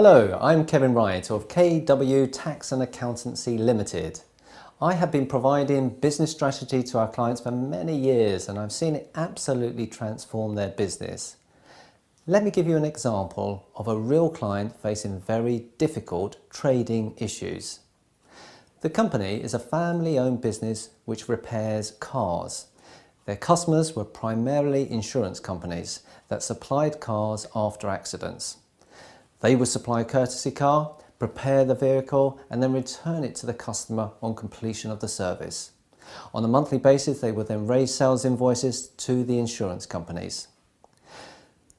Hello, I'm Kevin Wright of KW Tax and Accountancy Limited. I have been providing business strategy to our clients for many years and I've seen it absolutely transform their business. Let me give you an example of a real client facing very difficult trading issues. The company is a family-owned business which repairs cars. Their customers were primarily insurance companies that supplied cars after accidents. They would supply a courtesy car, prepare the vehicle and then return it to the customer on completion of the service. On a monthly basis, they would then raise sales invoices to the insurance companies.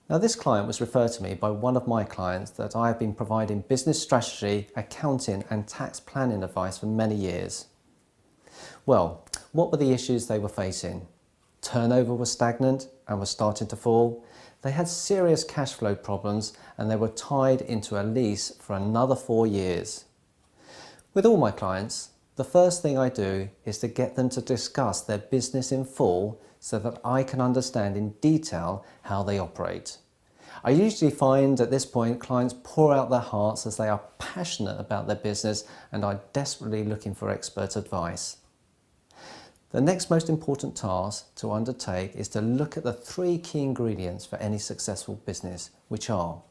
Now, this client was referred to me by one of my clients that I have been providing business strategy, accounting and tax planning advice for many years. Well, what were the issues they were facing? Turnover was stagnant and was starting to fall. They had serious cash flow problems and they were tied into a lease for another 4 years. With all my clients, the first thing I do is to get them to discuss their business in full so that I can understand in detail how they operate. I usually find at this point clients pour out their hearts as they are passionate about their business and are desperately looking for expert advice. The next most important task to undertake is to look at the 3 key ingredients for any successful business, which are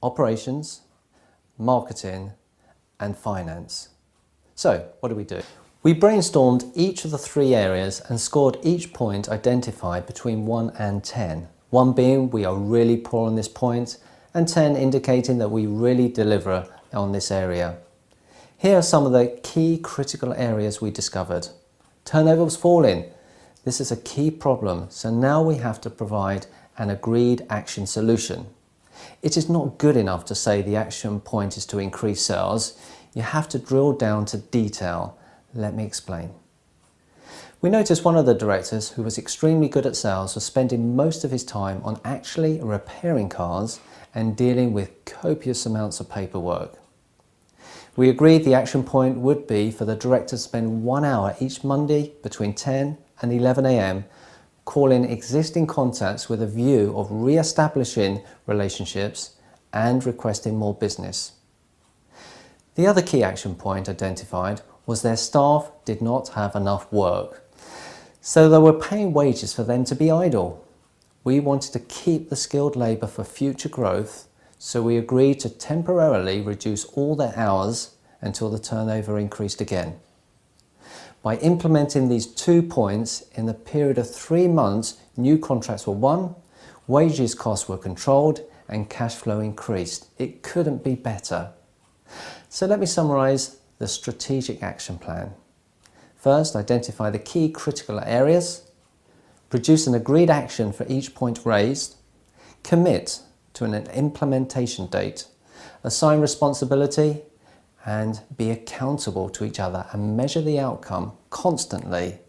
operations, marketing and finance. So what do? We brainstormed each of the 3 areas and scored each point identified between 1 and 10. 1 being we are really poor on this point and 10 indicating that we really deliver on this area. Here are some of the key critical areas we discovered. Turnover was falling. This is a key problem, so now we have to provide an agreed action solution. It is not good enough to say the action point is to increase sales. You have to drill down to detail. Let me explain. We noticed one of the directors who was extremely good at sales was spending most of his time on actually repairing cars and dealing with copious amounts of paperwork. We agreed the action point would be for the director to spend 1 hour each Monday between 10 and 11 AM calling existing contacts with a view of re-establishing relationships and requesting more business. The other key action point identified was their staff did not have enough work, so they were paying wages for them to be idle. We wanted to keep the skilled labour for future growth, so we agreed to temporarily reduce all their hours until the turnover increased again. By implementing these 2 points in the period of 3 months, new contracts were won, wages costs were controlled and cash flow increased. It couldn't be better. So let me summarise the strategic action plan. First, identify the key critical areas, produce an agreed action for each point raised, commit to an implementation date, assign responsibility and be accountable to each other and measure the outcome constantly.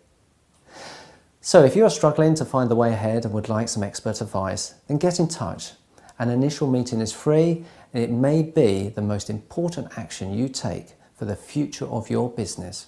So if you are struggling to find the way ahead and would like some expert advice, then get in touch. An initial meeting is free and it may be the most important action you take for the future of your business.